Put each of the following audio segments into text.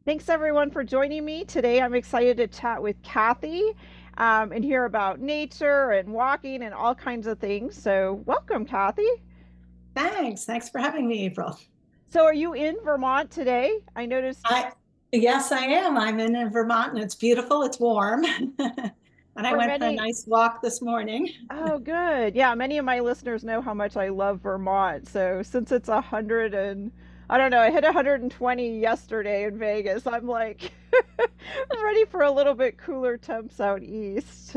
Thanks everyone for joining me today. I'm excited to chat with Kathy and hear about nature and walking and all kinds of things. So, welcome, Kathy. Thanks for having me, April. So, are you in Vermont today? I noticed I Yes, I am. I'm in Vermont and it's beautiful. It's warm. And I for went for a many, nice walk this morning. oh, good. Yeah, many of my listeners know how much I love Vermont. So, since it's 100 and I don't know, I hit 120 yesterday in Vegas. I'm like ready for a little bit cooler temps out east.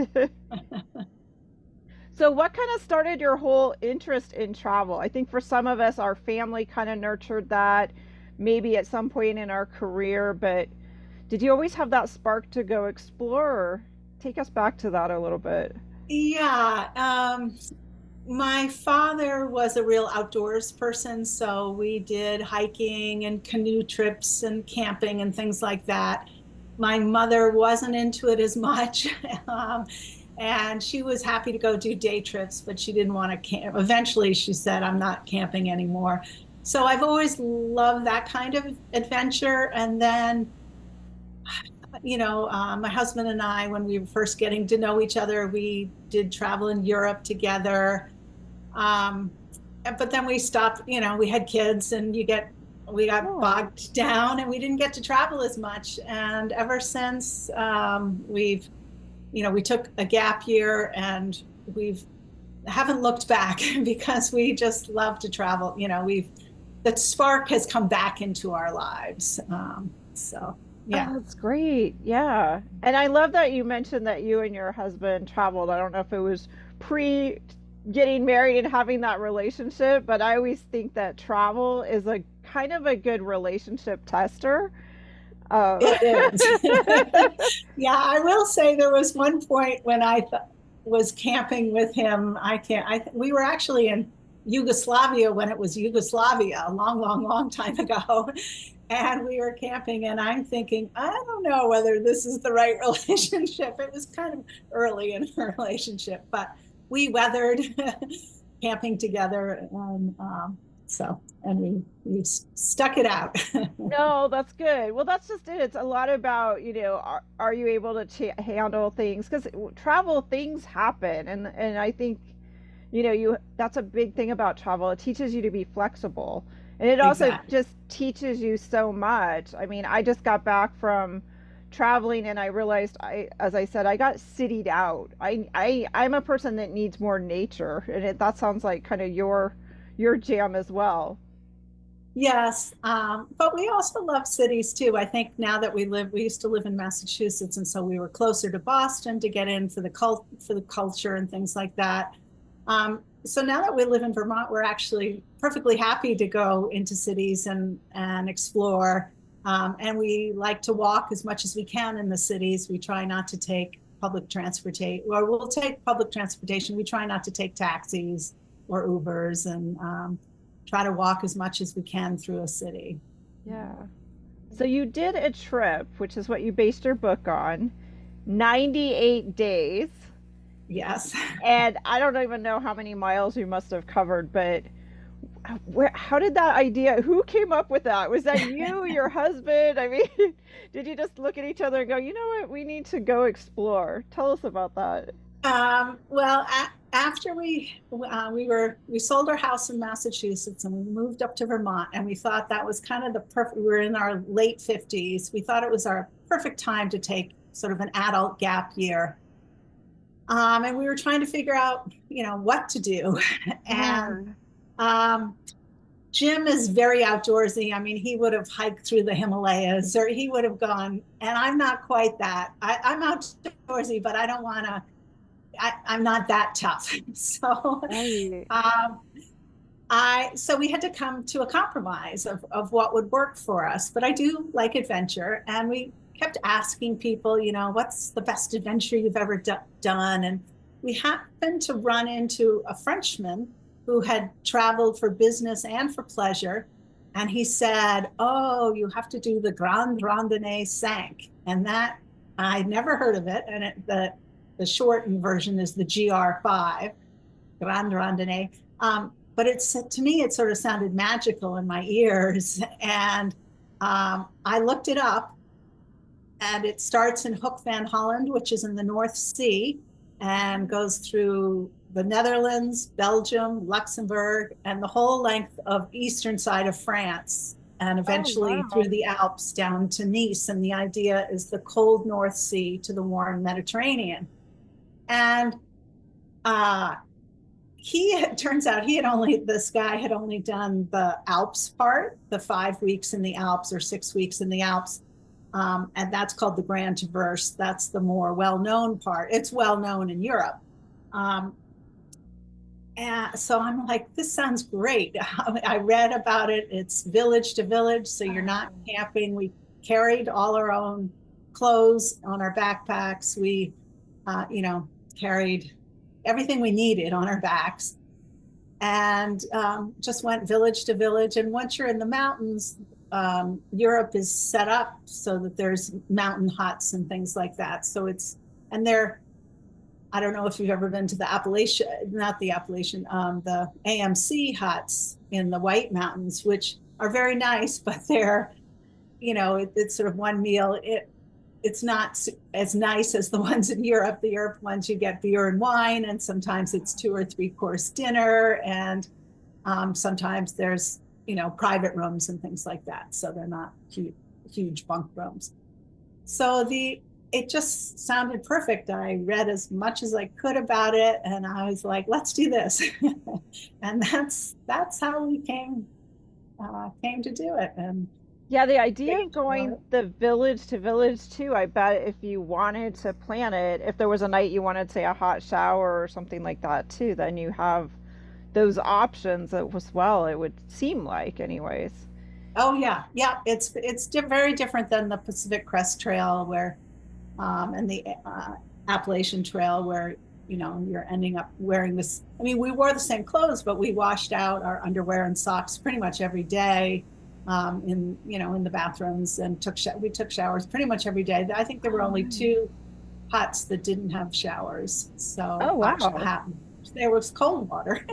So, what kind of started your whole interest in travel? I think for some of us, our family kind of nurtured that, maybe at some point in our career, but did you always have that spark to go explore? Or take us back to that a little bit. Yeah, my father was a real outdoors person, so we did hiking and canoe trips and camping and things like that. My mother wasn't into it as much, and she was happy to go do day trips, but she didn't want to camp. Eventually, she said, "I'm not camping anymore." So I've always loved that kind of adventure. And then, my husband and I, when we were first getting to know each other, we did travel in Europe together. Um, but then we stopped, we had kids and we got Oh, bogged down and we didn't get to travel as much. And ever since, we took a gap year and we've haven't looked back because we just love to travel. The spark has come back into our lives. So yeah. oh, that's great. Yeah. And I love that you mentioned that you and your husband traveled. I don't know if it was pre getting married and having that relationship, but I always think that travel is a kind of a good relationship tester. Uh, It is. Yeah, I will say there was one point when was camping with him. We were actually in Yugoslavia when it was Yugoslavia a long, long, long time ago. And we were camping, and I'm thinking, I don't know whether this is the right relationship. It was kind of early in our relationship, but we weathered camping together. And we stuck it out. No, that's good. Well, that's just it. It's a lot about, are you able to handle things? Because travel, things happen, and I think, you that's a big thing about travel. It teaches you to be flexible, and it also Exactly. just teaches you so much. I mean, I just got back from traveling, and I realized as I said, I got citied out. I'm a person that needs more nature, and that sounds like kind of your jam as well. Yes, but we also love cities too. I think now that we used to live in Massachusetts, and so we were closer to Boston to get in for the culture and things like that. So now that we live in Vermont, we're actually perfectly happy to go into cities and explore. And we like to walk as much as we can in the cities. We try not to take public transportation, or we'll take public transportation. We try not to take taxis or Ubers, and try to walk as much as we can through a city. Yeah. So you did a trip, which is what you based your book on, 98 days. Yes. And I don't even know how many miles you must have covered, but how did that idea, who came up with that? Was that you, your husband? I mean, did you just look at each other and go, you know what, we need to go explore? Tell us about that. Well, after we sold our house in Massachusetts and we moved up to Vermont, and we thought that was kind of the perfect. We were in our late 50s. We thought it was our perfect time to take sort of an adult gap year. And we were trying to figure out, what to do. And Yeah. um, Jim is very outdoorsy. I mean, he would have hiked through the Himalayas, or he would have gone, and I'm not quite that. I'm outdoorsy, but I don't want to, I'm not that tough. So, Right. um, so we had to come to a compromise of what would work for us. But I do like adventure, and we kept asking people, what's the best adventure you've ever done? And we happened to run into a Frenchman who had traveled for business and for pleasure. And he said, "Oh, you have to do the Grande Randonnée 5." And that, I'd never heard of it. And the shortened version is the GR5, Grande Randonnée. But to me, it sort of sounded magical in my ears. And I looked it up, and it starts in Hoek van Holland, which is in the North Sea, and goes through the Netherlands, Belgium, Luxembourg, and the whole length of eastern side of France, and Oh, eventually through wow. the Alps down to Nice. And the idea is the cold North Sea to the warm Mediterranean. And uh, it turns out this guy had only done the Alps part, the 5 weeks in the Alps or 6 weeks in the Alps. And that's called the Grand Traverse. That's the more well-known part. It's well-known in Europe. Um, and so I'm like, this sounds great. I read about it. It's village to village, so you're not camping. We carried all our own clothes on our backpacks. We, carried everything we needed on our backs, and just went village to village. And once you're in the mountains, Europe is set up so that there's mountain huts and things like that. So and they're, I don't know if you've ever been to the Appalachian, not the Appalachian, the AMC huts in the White Mountains, which are very nice, but they're, it's sort of one meal. It's not as nice as the ones in Europe. The Europe ones, you get beer and wine, and sometimes it's 2 or 3 course dinner, and sometimes there's private rooms and things like that. So they're not huge bunk rooms. So it just sounded perfect. I read as much as I could about it, and I was like, let's do this. And that's how we came to do it. And Yeah, the idea they of going the village to village too, I bet if you wanted to plan it, if there was a night you wanted, say, a hot shower or something like that too, then you have those options as well, it would seem like, anyways. Oh yeah, yeah. It's very different than the Pacific Crest Trail and the Appalachian Trail, where you're ending up wearing this. I mean, we wore the same clothes, but we washed out our underwear and socks pretty much every day, in the bathrooms, and we took showers pretty much every day. I think there were Oh, only nice. two huts that didn't have showers, Oh, so wow. there was cold water.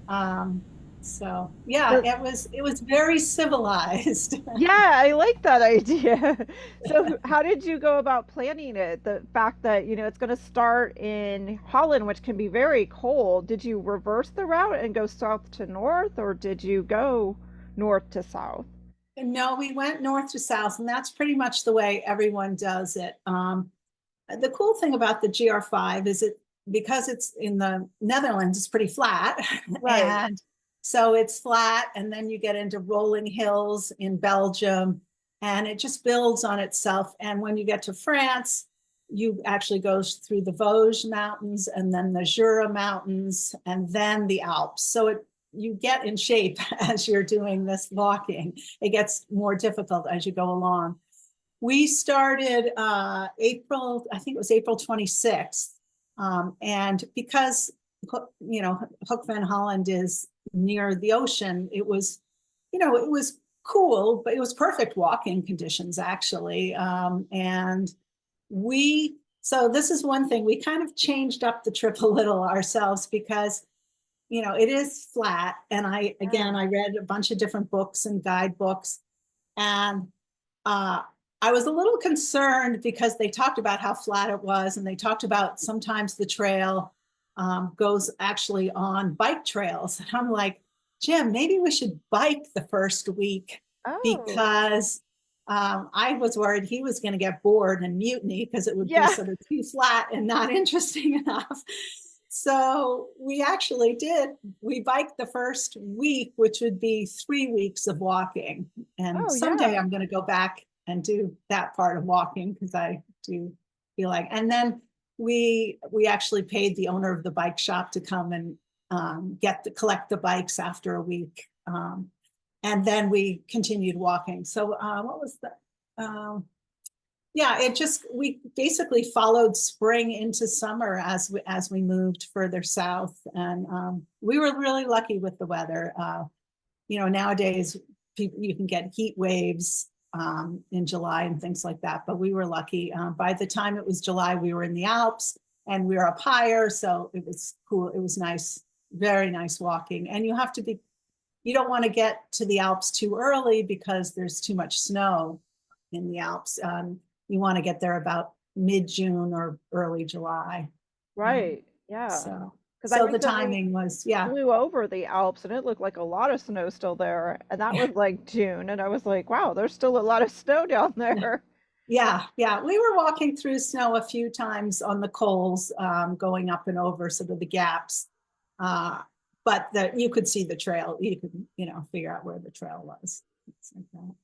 um, so yeah, So, it was very civilized. yeah, I like that idea. So, how did you go about planning it? The fact that, it's going to start in Holland, which can be very cold. Did you reverse the route and go south to north, or did you go north to south? No, we went north to south, and that's pretty much the way everyone does it. The cool thing about the GR5 is because it's in the Netherlands, it's pretty flat. Right. And so it's flat, and then you get into rolling hills in Belgium, and it just builds on itself. And when you get to France, you actually go through the Vosges Mountains, and then the Jura Mountains, and then the Alps. So you get in shape as you're doing this walking. It gets more difficult as you go along. We started I think it was April 26th. And because, Hoek van Holland is near the ocean, it was cool, but it was perfect walking conditions, actually. So this is one thing, we kind of changed up the trip a little ourselves, because it is flat. And I read a bunch of different books and guidebooks, and uh, I was a little concerned because they talked about how flat it was, and they talked about sometimes the trail goes actually on bike trails. And I'm like, Jim, maybe we should bike the first week, Oh, because I was worried he was going to get bored and mutiny because it would be yeah. sort of too flat and not interesting enough. So we actually did. We biked the first week, which would be 3 weeks of walking. And Oh, someday yeah. I'm going to go back and do that part of walking, because I do feel like. And then we actually paid the owner of the bike shop to come and collect the bikes after a week. And then we continued walking. So what was that? Yeah, we basically followed spring into summer as we moved further south. And we were really lucky with the weather. Nowadays you can get heat waves in July and things like that, but we were lucky. By the time it was July, we were in the Alps, and we were up higher, so it was cool. It was nice, very nice walking. And you don't want to get to the Alps too early, because there's too much snow in the Alps. you want to get there about mid-June or early July. Um, Right. Yeah. so, Because I so the recently timing was, yeah, flew over the Alps and it looked like a lot of snow still there. And that was like June. And I was like, wow, there's still a lot of snow down there. yeah, yeah. We were walking through snow a few times on the coals, going up and over sort of the gaps. Uh, but you could see the trail. You could, figure out where the trail was. Things like that.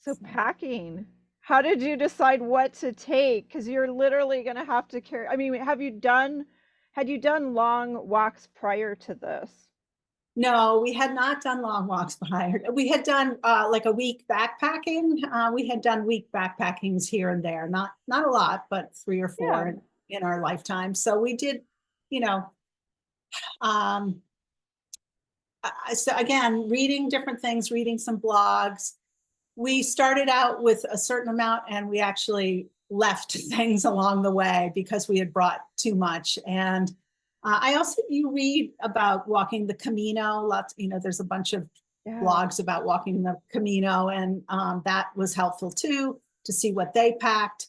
So So. packing, how did you decide what to take? Because you're literally going to have to carry. I mean, had you done long walks prior to this? No, we had not done long walks prior. We had done like a week backpacking. We had done week backpackings here and there, not a lot, but 3 or 4 Yeah. in our lifetime. So we did, you know, um, so again, reading different things, reading some blogs. We started out with a certain amount and we actually left things along the way because we had brought too much. And I also, you read about walking the Camino, lots, there's a bunch of Yeah. blogs about walking the Camino, and that was helpful too, to see what they packed.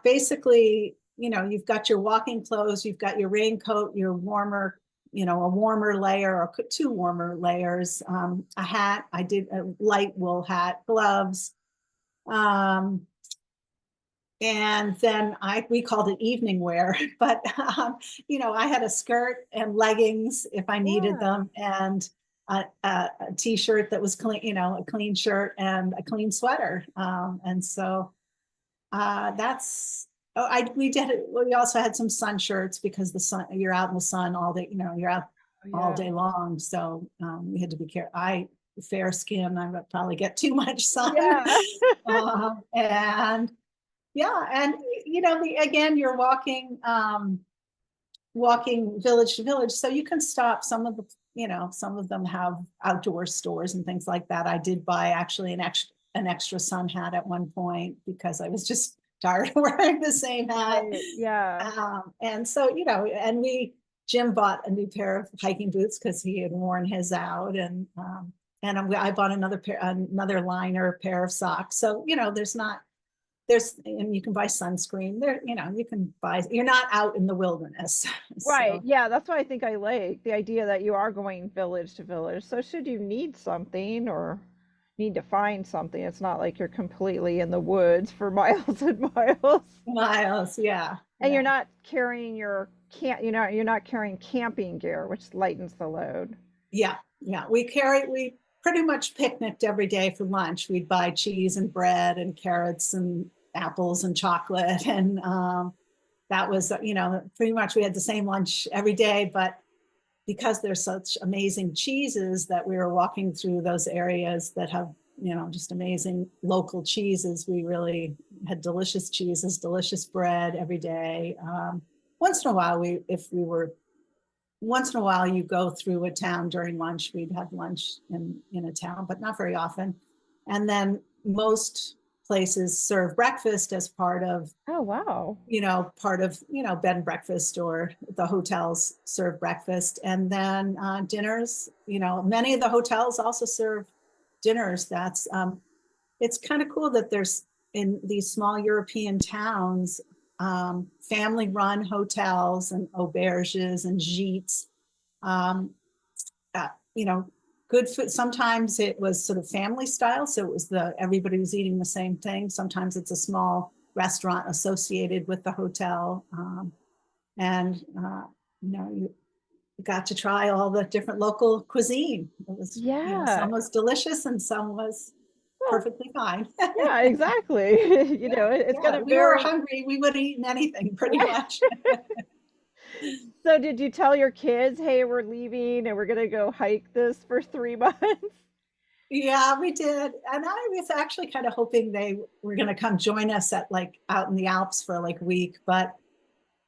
Basically, you've got your walking clothes, you've got your raincoat, your warmer, a warmer layer or 2 warmer layers, a hat. I did a light wool hat, gloves. Um, and then we called it evening wear, but I had a skirt and leggings if I needed Yeah. them, and a t-shirt that was clean, a clean shirt and a clean sweater. And so that's, oh, we did it. We also had some sun shirts because the sun, you're out in the sun all day, you're out Oh, all yeah. day long. So we had to be careful. Fair skin, I would probably get too much sun. Yeah. And yeah, and again, you're walking village to village, so you can stop. Some of them have outdoor stores and things like that. I did buy actually an extra sun hat at one point because I was just tired of wearing the same hat. Right. Yeah. And so, and Jim bought a new pair of hiking boots because he had worn his out, and I bought another liner pair of socks. So, and you can buy sunscreen there, you're not out in the wilderness. Right. So Yeah, that's what I think I like, the idea that you are going village to village. So should you need something or need to find something, it's not like you're completely in the woods for miles and miles. miles, yeah, And yeah, you're not carrying camping gear, which lightens the load. yeah, yeah. We pretty much picnicked every day for lunch. We'd buy cheese and bread and carrots and apples and chocolate, and that was, pretty much we had the same lunch every day. But because there's such amazing cheeses, that we were walking through those areas that have, just amazing local cheeses, we really had delicious cheeses, delicious bread every day. Once in a while, once in a while you go through a town during lunch, we'd have lunch in a town, but not very often. And then most places serve breakfast as part of, Oh, wow. bed and breakfast, or the hotels serve breakfast. And then dinners, many of the hotels also serve dinners. It's kind of cool that there's, in these small European towns, family run hotels and auberges and gîtes, um, uh, you know, good food. Sometimes it was sort of family style, so it was everybody was eating the same thing. Sometimes it's a small restaurant associated with the hotel, and you got to try all the different local cuisine. It was, Yeah. some was delicious and some was Well, perfectly fine. yeah, exactly. Yeah, It's yeah. gonna If we were vary. hungry, we would have eaten anything pretty Right. much. So did you tell your kids, hey, we're leaving and we're gonna go hike this for 3 months? Yeah, we did. And I was actually kind of hoping they were going to come join us at out in the Alps for like a week. But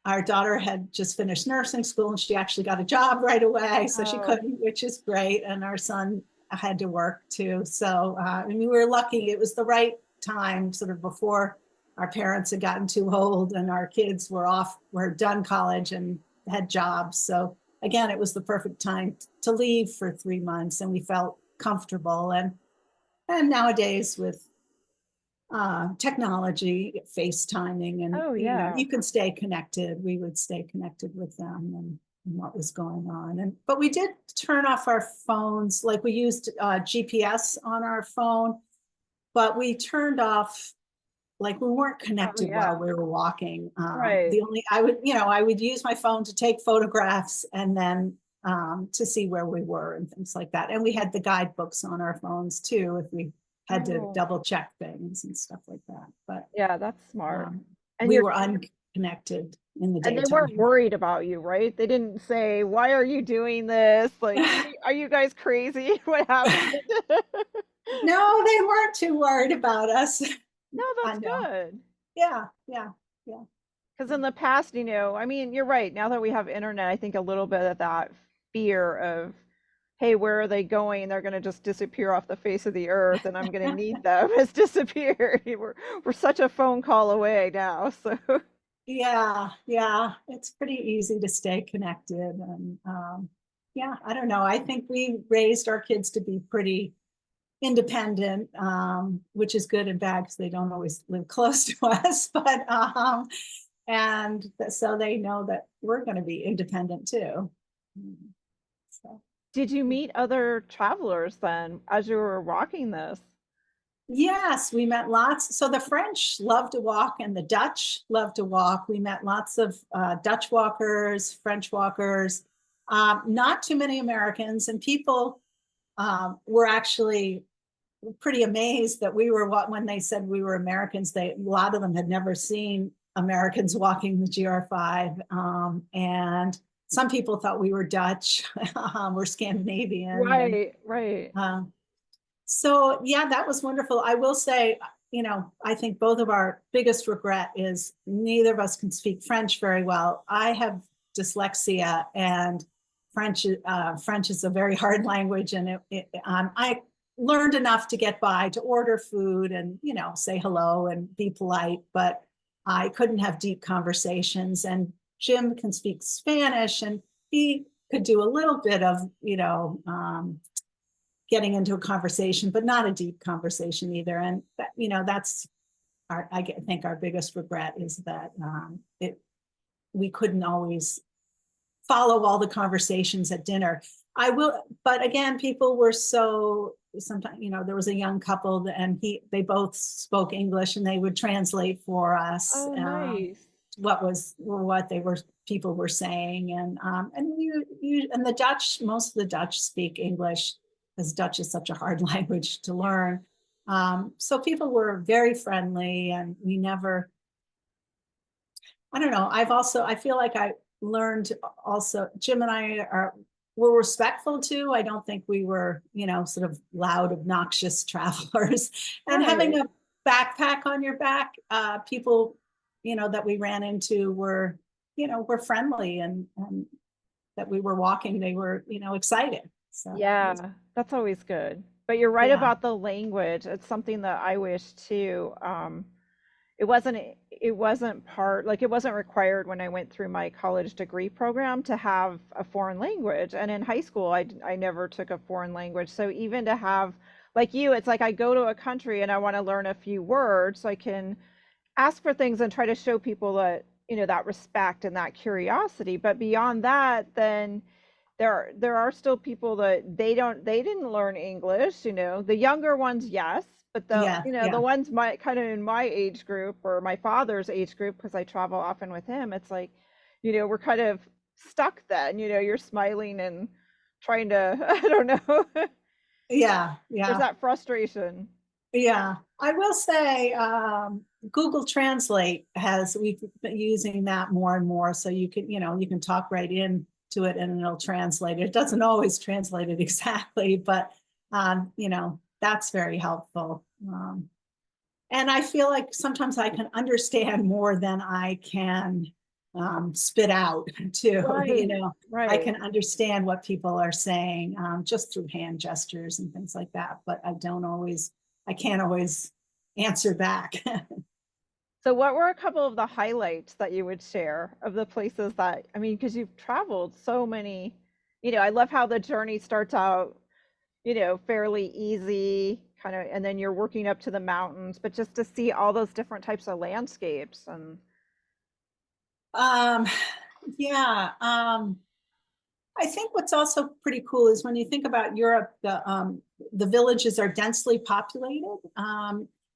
our daughter had just finished nursing school and she actually got a job right away. So she Oh, couldn't, which is great. And our son had to work too. So we were lucky. It was the right time, sort of before our parents had gotten too old and our kids were done college and had jobs. So again, it was the perfect time to leave for 3 months, and we felt comfortable. And nowadays, with technology, FaceTiming, and Oh yeah. you can stay connected. We would stay connected with them and what was going on. And but we did turn off our phones, like we used GPS on our phone, but we turned off, like we weren't Oh connected while yeah. we were walking. Right. The only I would use my phone to take photographs and then to see where we were and things like that. And we had the guidebooks on our phones too, if we had to Oh, double check things and stuff like that. But yeah, that's smart. um, And we you're were unconnected in the and they weren't daytime. worried about you, right? They didn't say, "Why are you doing this?" Like, are you guys crazy? What happened?" No, they weren't too worried about us. No, I that's know. good. Yeah, yeah, yeah. Because in the past, I mean, you're right. Now that we have internet, I think a little bit of that fear of, hey, where are they going? They're going to just disappear off the face of the earth, and I'm going to need them has disappeared. We're such a phone call away now. So Yeah, yeah, it's pretty easy to stay connected. And yeah, I don't know. I think we raised our kids to be pretty independent, which is good and bad because they don't always live close to us. But and so they know that we're going to be independent too. So. did you meet other travelers then as you were walking this? Yes, we met lots. So the French love to walk and the Dutch love to walk. We met lots of Dutch walkers, French walkers, not too many Americans. And people were actually pretty amazed that we were when they said we were Americans. A lot of them had never seen Americans walking the GR5. And some people thought we were Dutch or Scandinavian. And Right, right. so yeah, that was wonderful. I will say, I think both of our biggest regret is neither of us can speak French very well. I have dyslexia, and French is a very hard language, and I learned enough to get by, to order food and say hello and be polite, but I couldn't have deep conversations. And Jim can speak Spanish, and he could do a little bit of getting into a conversation, but not a deep conversation either. And that's I think our biggest regret is that we couldn't always follow all the conversations at dinner. But again, people were so sometimes, there was a young couple and they both spoke English and they would translate for us Oh, nice. what people were saying. And the Dutch, most of the Dutch speak English, because Dutch is such a hard language to learn. So people were very friendly, and we never, I don't know. I feel like I learned also, Jim and I were respectful too. I don't think we were, sort of loud, obnoxious travelers. And having Right. a backpack on your back, people, that we ran into were friendly, and that we were walking, they were, excited. So it was, Yeah, that's always good. But you're right yeah, about the language. It's something that I wish too. It wasn't part, like it wasn't required when I went through my college degree program to have a foreign language. And in high school, I never took a foreign language. So even to have, like you, it's like I go to a country and I want to learn a few words so I can ask for things and try to show people that, that respect and that curiosity. But beyond that, then there are still people that they didn't learn English, the younger ones, yes, but yeah, the yeah, ones my kind of in my age group or my father's age group, because I travel often with him, it's like, we're kind of stuck then, you're smiling and trying to I don't know. yeah, There's yeah. that frustration. Yeah, I will say Google Translate we've been using that more and more. So you can talk right in to it and it'll translate it. It doesn't always translate it exactly, but that's very helpful. And I feel like sometimes I can understand more than I can spit out too. Right, I right. can understand what people are saying just through hand gestures and things like that, but I can't always answer back. So what were a couple of the highlights that you would share of the places that, I mean, because you've traveled so many, I love how the journey starts out, fairly easy, kind of, and then you're working up to the mountains, but just to see all those different types of landscapes and Um, yeah. I think what's also pretty cool is when you think about Europe, the villages are densely populated.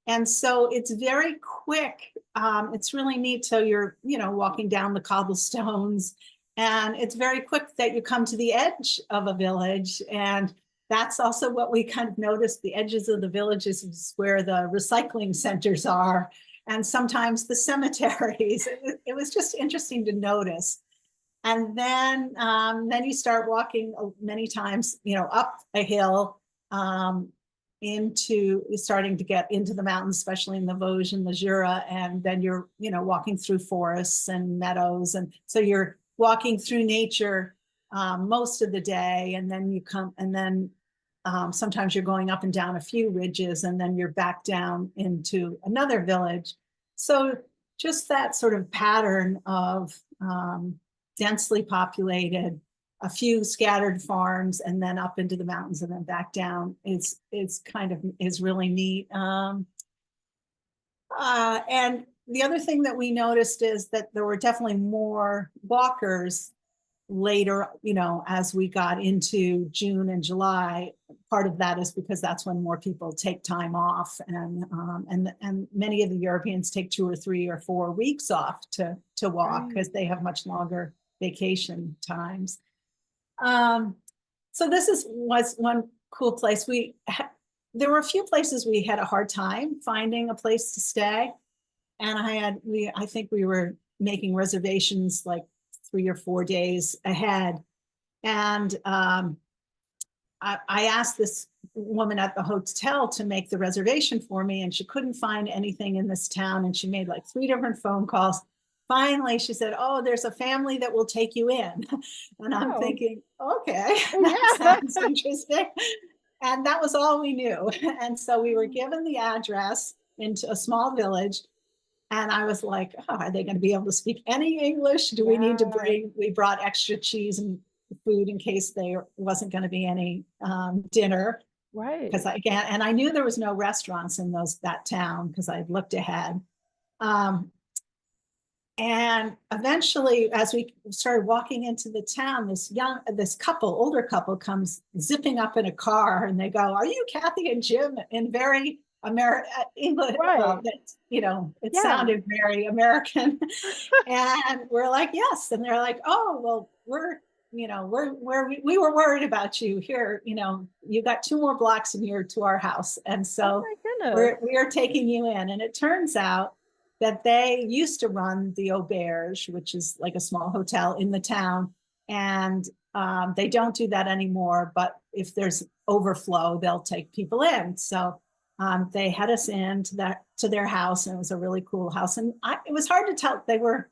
And so it's very quick. It's really neat. So you're, walking down the cobblestones, and it's very quick that you come to the edge of a village. And that's also what we kind of noticed. The edges of the villages is where the recycling centers are, and sometimes the cemeteries. It was just interesting to notice. And then you start walking many times, up a hill, into starting to get into the mountains, especially in the Vosges and the Jura. And then you're, walking through forests and meadows. And so you're walking through nature most of the day. And then you come, and then sometimes you're going up and down a few ridges, and then you're back down into another village. So just that sort of pattern of densely populated, a few scattered farms, and then up into the mountains and then back down is really neat. And the other thing that we noticed is that there were definitely more walkers later, as we got into June and July. Part of that is because that's when more people take time off, and many of the Europeans take 2 or 3 or 4 weeks off to walk, because they have much longer vacation times. So this was one cool place. There were a few places we had a hard time finding a place to stay, and I think we were making reservations like 3 or 4 days ahead. And I asked this woman at the hotel to make the reservation for me, and she couldn't find anything in this town. And she made like 3 different phone calls. Finally, she said, "Oh, there's a family that will take you in." And I'm oh, thinking, okay, that yeah. sounds interesting. And that was all we knew. And so we were given the address into a small village. And I was like, oh, are they going to be able to speak any English? Do we need to Yeah, we brought extra cheese and food in case there wasn't going to be any dinner. Because right. I knew there was no restaurants in that town because I looked ahead. Um, and eventually, as we started walking into the town, this older couple comes zipping up in a car, and they go, "Are you Kathy and Jim?" In very American English. Well, Right. it Yeah. sounded very American. And we're like, "Yes." And they're like, "Oh, well, we were worried about you here. You got 2 more blocks and you're to our house. And Oh so my goodness. we are taking you in." And it turns out that they used to run the Auberge, which is like a small hotel in the town. And they don't do that anymore. But if there's overflow, they'll take people in. So they had us in to their house, and it was a really cool house. And it was hard to tell. They were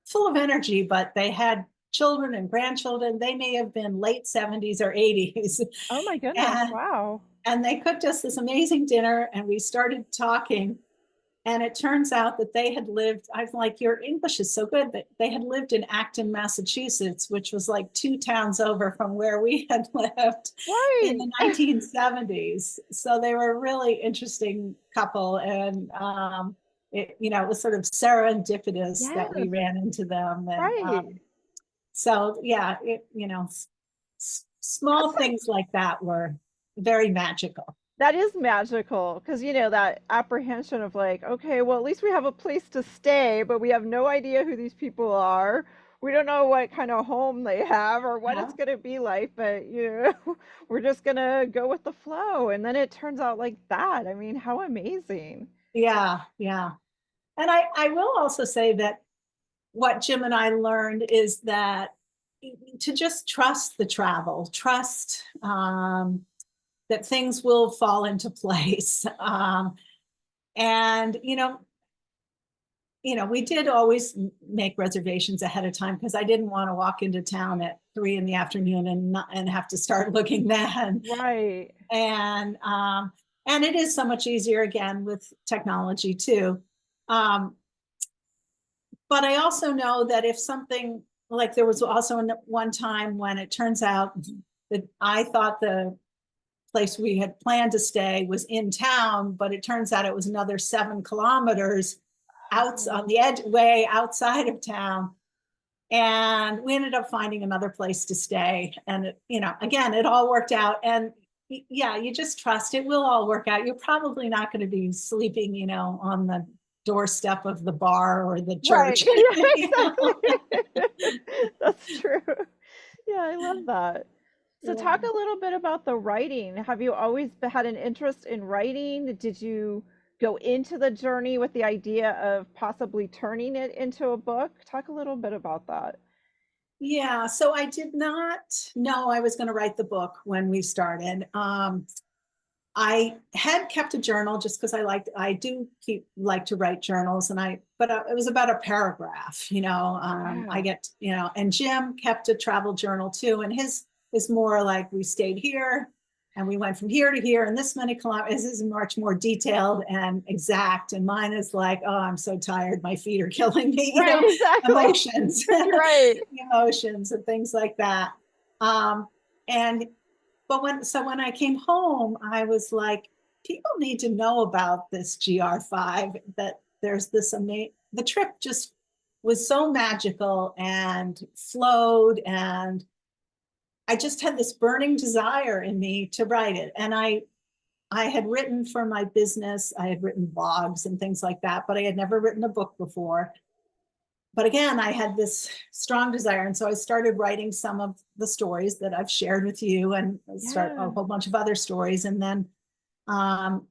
full of energy, but they had children and grandchildren. They may have been late 70s or 80s. Oh my goodness. and, Wow. and they cooked us this amazing dinner, and we started talking. And it turns out that they had lived, I'm like, your English is so good, that they had lived in Acton, Massachusetts, which was like 2 towns over from where we had lived in Right. the 1970s. So they were a really interesting couple. And it was sort of serendipitous that we Yes. ran into them. And Right. so, yeah, small That's like things like that were very magical. that is magical because that apprehension of like, okay, well, at least we have a place to stay, but we have no idea who these people are. We don't know what kind of home they have or what Yeah. it's going to be like, but we're just going to go with the flow. And then it turns out like that. I mean, how amazing. Yeah. Yeah. And I will also say that what Jim and I learned is that to just trust the travel, trust that things will fall into place. And we did always make reservations ahead of time, because I didn't want to walk into town at 3 in the afternoon and have to start looking then. Right. And it is so much easier again with technology too. Um, but I also know that if something, like, there was also one time when it turns out that I thought the place we had planned to stay was in town, but it turns out it was another 7 kilometers out on the edge, way outside of town. And we ended up finding another place to stay. And, again, it all worked out. And yeah, you just trust it will all work out. You're probably not going to be sleeping, on the doorstep of the bar or the Right. church. Yeah, exactly. That's true. Yeah, I love that. So talk Yeah. a little bit about the writing. Have you always had an interest in writing? Did you go into the journey with the idea of possibly turning it into a book? Talk a little bit about that. Yeah, so I did not know I was going to write the book when we started. I had kept a journal just because I do like to write journals, but it was about a paragraph, I Yeah. get, and Jim kept a travel journal too. And his is more like we stayed here and we went from here to here and this many kilometers. This is much more detailed and exact. And mine is like, oh, I'm so tired. My feet are killing me, Right, exactly. emotions, Right. emotions and things like that. And but when I came home, I was like, people need to know about this GR5, that there's this amazing, the trip just was so magical and flowed. And I just had this burning desire in me to write it. And I had written for my business, I had written blogs and things like that, but I had never written a book before. But again, I had this strong desire. And so I started writing some of the stories that I've shared with you and start a Yeah. whole bunch of other stories. And then um,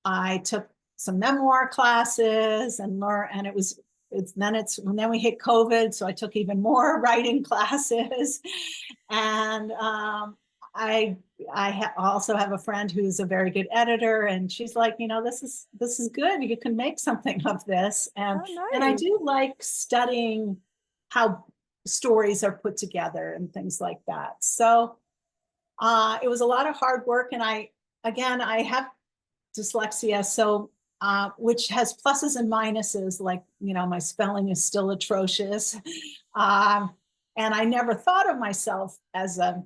I took some memoir classes and learned, and then we hit COVID. So I took even more writing classes. And I also have a friend who's a very good editor, and she's like, this is good. You can make something of this, Oh, and I nice. do like studying how stories are put together and things like that. So it was a lot of hard work, and I have dyslexia, so which has pluses and minuses. Like, my spelling is still atrocious. Um, and I never thought of myself as a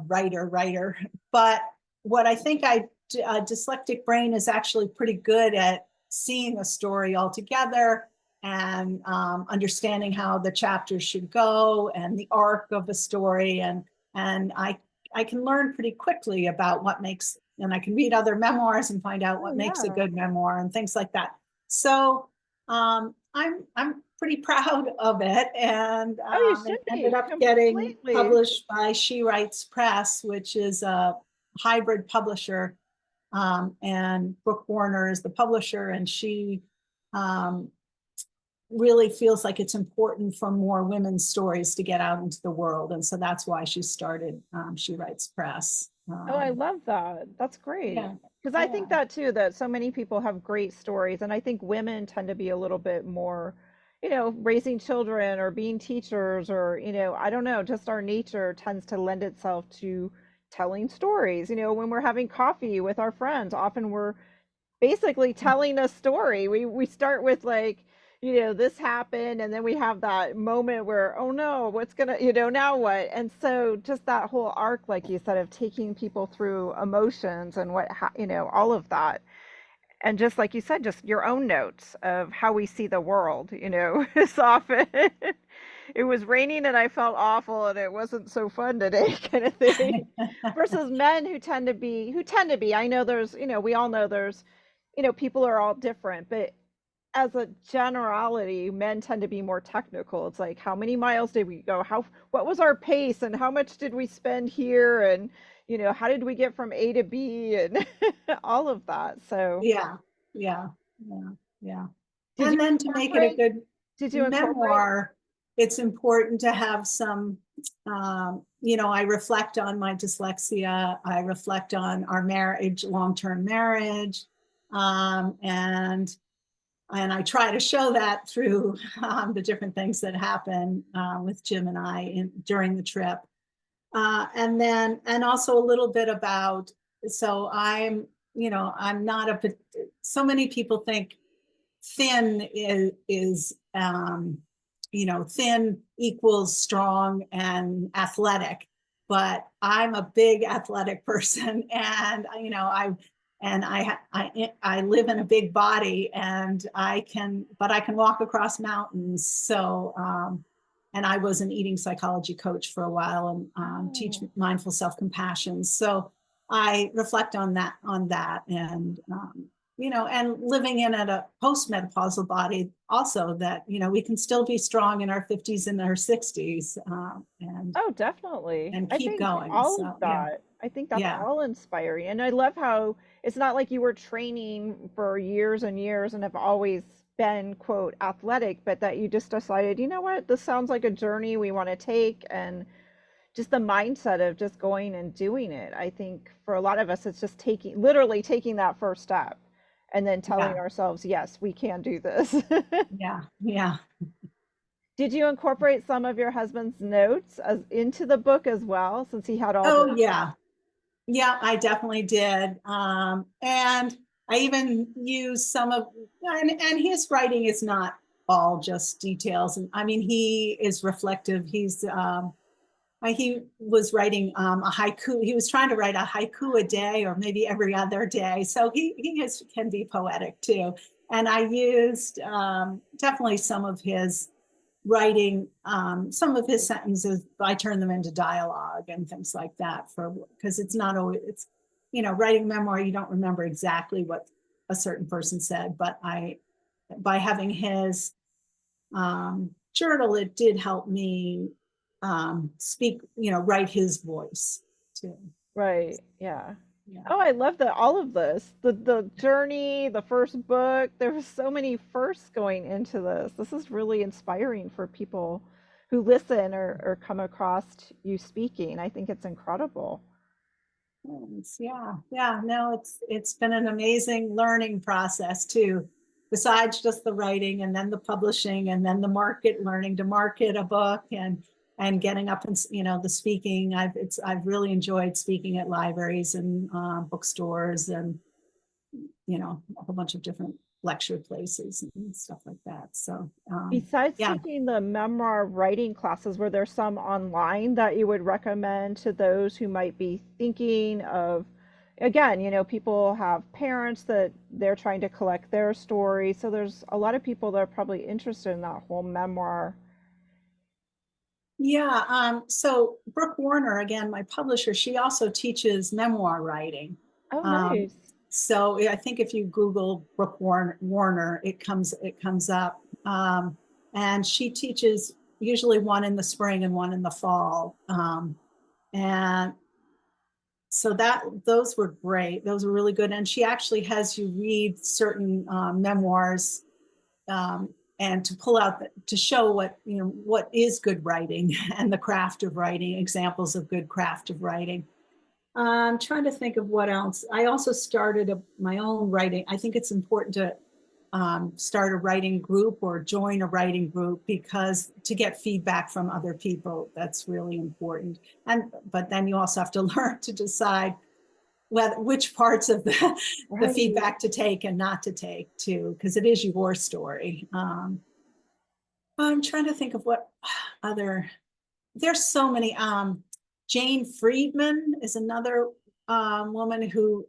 writer. But what I think a dyslexic brain is actually pretty good at seeing a story altogether and understanding how the chapters should go and the arc of a story. And I can learn pretty quickly about what makes, and I can read other memoirs and find out Oh, what makes a yeah. good memoir and things like that. So I'm pretty proud of it, and Oh, you it should ended be up getting completely. published by She Writes Press, which is a hybrid publisher, and Book Warner is the publisher, and she um, really feels like it's important for more women's stories to get out into the world, and so that's why she started She Writes Press. Oh, I love that. That's great. Yeah, Because I think yeah, that too, that so many people have great stories. And I think women tend to be a little bit more, raising children or being teachers or, I don't know, just our nature tends to lend itself to telling stories. When we're having coffee with our friends, often we're basically telling a story. We start with like, this happened, and then we have that moment where, oh no, what's gonna, now what? And so just that whole arc, like you said, of taking people through emotions and all of that. And just like you said, just your own notes of how we see the world, is often it was raining and I felt awful and it wasn't so fun today kind of thing. Versus men who tend to be, I know there's, we all know there's, people are all different, but as a generality, men tend to be more technical. It's like, how many miles did we go? What was our pace and how much did we spend here? And, how did we get from A to B and all of that. So yeah, yeah, yeah, yeah. did you And then to make it a incorporate, good did you incorporate? memoir, it's important to have some, I reflect on my dyslexia. I reflect on our marriage, long-term marriage. Um, and and I try to show that through the different things that happen with Jim and I during the trip. And also a little bit about, so I'm not so many people think thin is thin equals strong and athletic. but I'm a big athletic person, and you know, I live in a big body, and I can walk across mountains. So, and I was an eating psychology coach for a while, and teach Oh, mindful self compassion. So I reflect on that, and you know, and living in a postmenopausal body also, that you know we can still be strong in our 50s and our 60s, oh, definitely. and I keep think going. all of So yeah, that. I think that's yeah. all inspiring. And I love how it's not like you were training for years and years and have always been, quote, athletic, but that you just decided, you know what, this sounds like a journey we want to take. And just the mindset of just going and doing it. I think for a lot of us, it's just taking, literally taking that first step and then telling Yeah, ourselves, yes, we can do this. yeah, yeah. Did you incorporate some of your husband's notes as into the book as well, since he had all the? Oh, yeah. Yeah, I definitely did. And I even use some of, and his writing is not all just details. And I mean, he is reflective. He was writing a haiku. He was trying to write a haiku a day or maybe every other day. So can be poetic too. And I used definitely some of his writing, some of his sentences. I turn them into dialogue and things like that, for because it's not always, it's, you know, writing memoir, you don't remember exactly what a certain person said, but I, by having his journal, it did help me speak, you know, write his voice too. Right. Yeah. Yeah. Oh, I love that all of this. The journey, the first book, there was so many firsts going into this. This is really inspiring for people who listen or come across you speaking. I think it's incredible. Yeah, yeah, no, it's been an amazing learning process too. Besides just the writing and then the publishing and then the market, learning to market a book, and getting up and, you know, the speaking. I've really enjoyed speaking at libraries and bookstores, and you know, a whole bunch of different lecture places and stuff like that. So Besides yeah. taking the memoir writing classes, were there some online that you would recommend to those who might be thinking of, again, you know, people have parents that they're trying to collect their story. So there's a lot of people that are probably interested in that whole memoir. Yeah, so Brooke Warner, again, my publisher, she also teaches memoir writing. Oh, Um, nice. so I think if you Google Brooke Warner, it comes up. And she teaches usually one in the spring and one in the fall. And so those were great. Those were really good. And she actually has you read certain memoirs, and to pull out to show what, you know, what is good writing and the craft of writing, examples of good craft of writing. I'm trying to think of what else. I also started my own writing. I think it's important to start a writing group or join a writing group, because to get feedback from other people, that's really important. And but then you also have to learn to decide which parts of the Right. feedback to take and not to take too, because it is your story. I'm trying to think of what other, there's so many. Jane Friedman is another woman who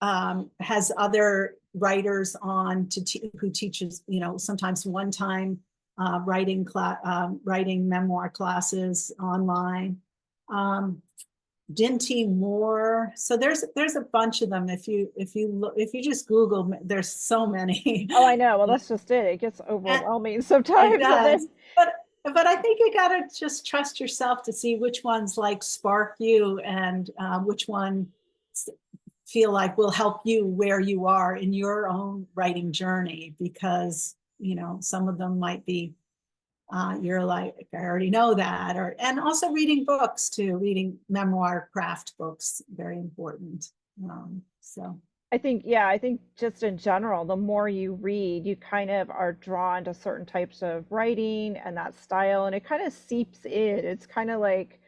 has other writers on who teaches, you know, sometimes one time writing memoir classes online. Um, Dinty Moore. So there's a bunch of them. If you just Google, there's so many. Oh, I know. Well, that's just it. It gets And overwhelming it sometimes. And does. then, But I think you gotta just trust yourself to see which ones like spark you, and which one feel like will help you where you are in your own writing journey, because you know some of them might be you're like, I already know that. Or and also reading books too, reading memoir craft books, very important. So I think, yeah, I think just in general, the more you read, you kind of are drawn to certain types of writing and that style, and it kind of seeps in. It's kind of like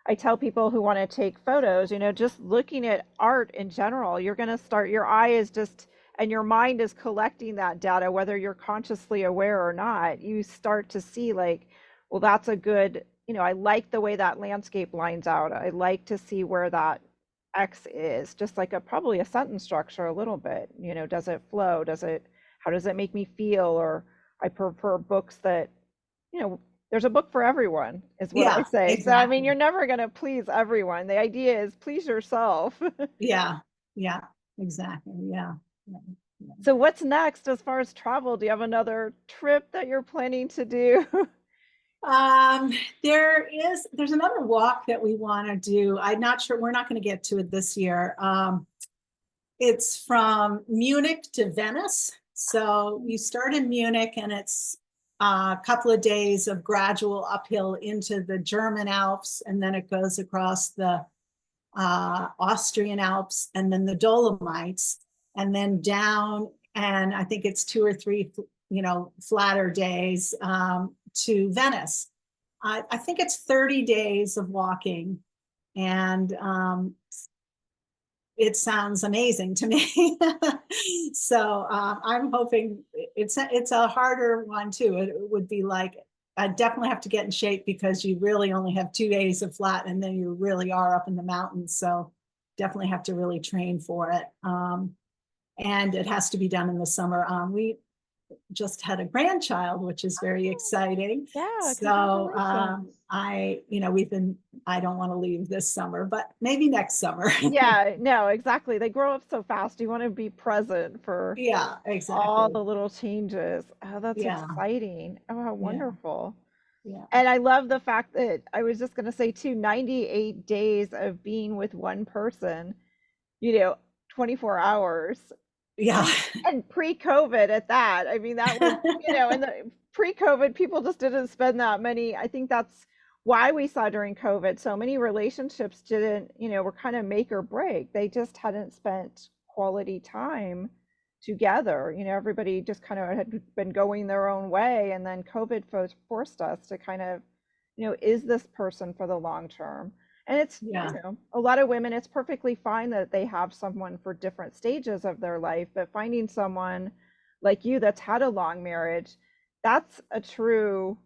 I tell people who want to take photos, you know, just looking at art in general, you're going to start, your eye is just, and your mind is collecting that data, whether you're consciously aware or not. You start to see, like, well, that's a good I like the way that landscape lines out. I like to see where that X is, just like probably a sentence structure a little bit. Does it flow? How does it make me feel? Or I prefer books that, you know, there's a book for everyone, is what I Yeah, say. So, I mean, exactly. you're never going to please everyone. The idea is please yourself. Yeah, yeah, exactly. Yeah. Yeah. Yeah. So, what's next as far as travel? Do you have another trip that you're planning to do? Um, there's another walk that we want to do. I'm not sure, we're not going to get to it this year. It's from Munich to Venice. So you start in Munich and it's a couple of days of gradual uphill into the German Alps, and then it goes across the Austrian Alps and then the Dolomites, and then down. And I think it's 2 or 3, flatter days to Venice. I think it's 30 days of walking, and it sounds amazing to me. So I'm hoping it's a harder one too. It would be like, I definitely have to get in shape because you really only have 2 days of flat, and then you really are up in the mountains. So definitely have to really train for it. And it has to be done in the summer. We just had a grandchild, which is very exciting. Yeah, So congratulations. I don't want to leave this summer, but maybe next summer. Yeah, no, exactly. They grow up so fast. You want to be present for Yeah, all exactly. the little changes. Oh, that's Yeah, exciting. Oh, how yeah, wonderful. yeah, And I love the fact that I was just going to say too, 98 days of being with one person, you know, 24 hours yeah. and pre-COVID at that. I mean, that was, in the pre-COVID, people just didn't spend that many. I think that's why we saw during COVID so many relationships didn't, were kind of make or break. They just hadn't spent quality time together. Everybody just kind of had been going their own way, and then COVID forced us to kind of, is this person for the long term? And it's, Yeah, a lot of women, it's perfectly fine that they have someone for different stages of their life, but finding someone like you that's had a long marriage, that's a true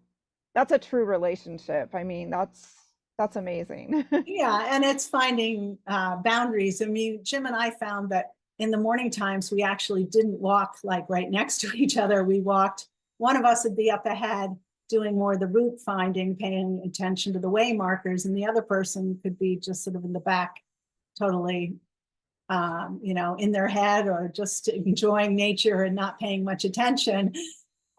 that's a true relationship. I mean, that's amazing. yeah, and it's finding boundaries. I mean, Jim and I found that in the morning times we actually didn't walk like right next to each other. We walked. One of us would be up ahead doing more of the route finding, paying attention to the way markers, and the other person could be just sort of in the back, totally, in their head or just enjoying nature and not paying much attention.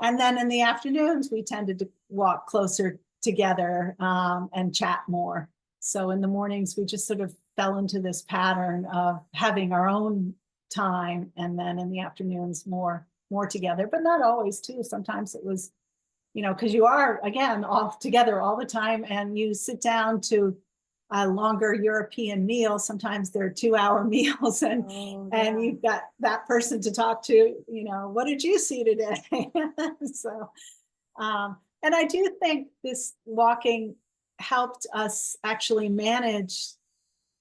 And then in the afternoons, we tended to walk closer together and chat more. So in the mornings, we just sort of fell into this pattern of having our own time, and then in the afternoons, more together, but not always too. Sometimes it was, because you are again all together all the time, and you sit down to a longer European meal. Sometimes they're 2-hour meals, and Oh, and yeah. you've got that person to talk to. What did you see today? So, and I do think this walking helped us actually manage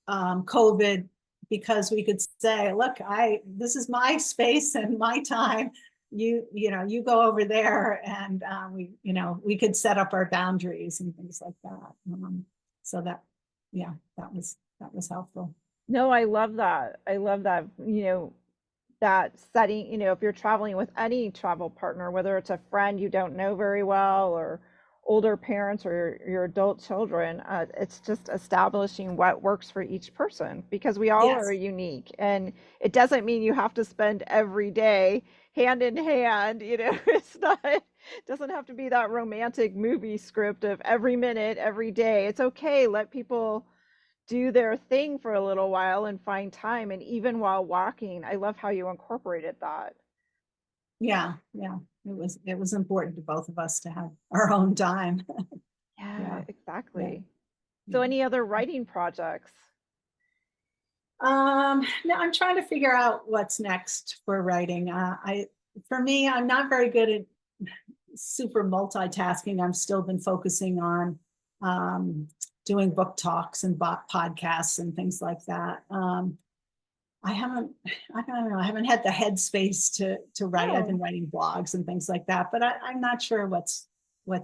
COVID, because we could say, look, this is my space and my time. You go over there, and we could set up our boundaries and things like that. So that, yeah, that was helpful. No, I love that. I love that, that setting, if you're traveling with any travel partner, whether it's a friend you don't know very well or older parents or your adult children, it's just establishing what works for each person because we all are Yes. unique. And it doesn't mean you have to spend every day hand in hand, it's not, it doesn't have to be that romantic movie script of every minute, every day. It's okay. Let people do their thing for a little while and find time. And even while walking, I love how you incorporated that. Yeah, yeah. It was important to both of us to have our own time. Yeah, Yeah, yeah, exactly. So, yeah. any other writing projects? No, I'm trying to figure out what's next for writing. For me, I'm not very good at super multitasking. I've still been focusing on um, doing book talks and podcasts and things like that. I haven't, I don't know, I haven't had the headspace to write. I've been Oh, writing blogs and things like that, but I'm not sure what's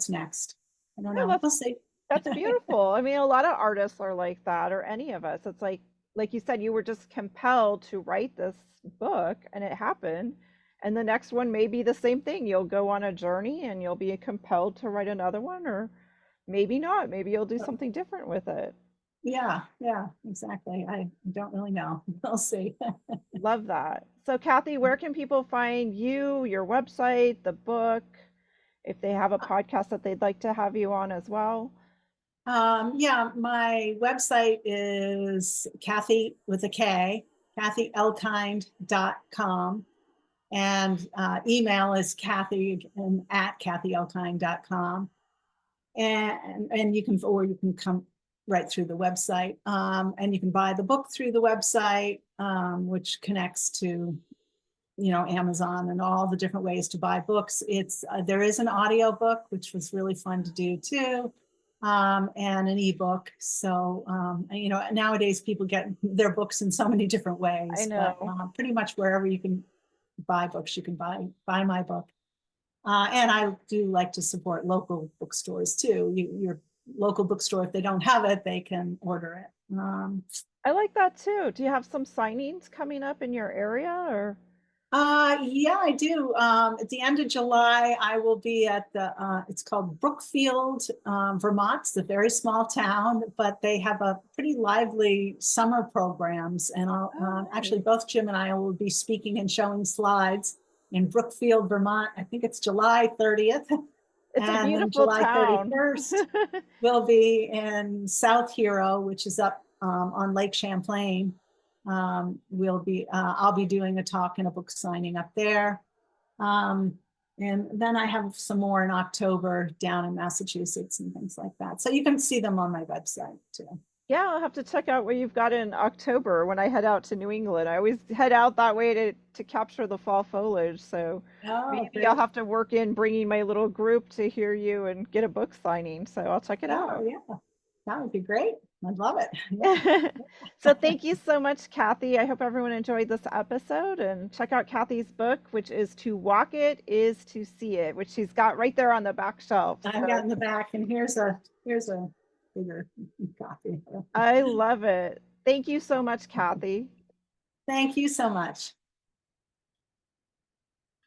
next. I don't no, know. We'll see. That's beautiful. I mean, a lot of artists are like that, or any of us. It's like you said, you were just compelled to write this book and it happened. And the next one may be the same thing. You'll go on a journey and you'll be compelled to write another one, or maybe not. Maybe you'll do something different with it. Yeah, yeah, exactly. I don't really know. We'll see. Love that. So, Kathy, where can people find you, your website, the book, if they have a podcast that they'd like to have you on as well? Yeah, my website is Kathy with a K, kathyelkind.com. And email is Kathy at kathyelkind.com. And you can, or you can come right through the website. And you can buy the book through the website, which connects to, Amazon and all the different ways to buy books. There is an audio book, which was really fun to do too. And an ebook. So, nowadays people get their books in so many different I ways, but know. pretty much wherever you can buy books, you can buy my book. And I do like to support local bookstores too. Your local bookstore, if they don't have it, they can order it. I like that too. Do you have some signings coming up in your area or? Yeah, I do. At the end of July, I will be at it's called Brookfield, Vermont. It's a very small town, but they have a pretty lively summer programs. And Oh, actually, nice. both Jim and I will be speaking and showing slides in Brookfield, Vermont. I think it's July 30th. It's a And then beautiful July town. 31st, we'll be in South Hero, which is up on Lake Champlain. I'll be doing a talk and a book signing up there. Um, and then I have some more in October down in Massachusetts and things like that. So you can see them on my website too. Yeah, I'll have to check out what you've got in October when I head out to New England. I always head out that way to capture the fall foliage. So Oh, maybe I'll great. have to work in bringing my little group to hear you and get a book signing. So I'll check it Oh, out. yeah. That would be great. I'd love it. Yeah. So thank you so much, Kathy. I hope everyone enjoyed this episode and check out Kathy's book, which is To Walk It is to See It, which she's got right there on the back shelf. I've got So in the back, and here's a bigger copy. I love it. Thank you so much, Kathy. Thank you so much.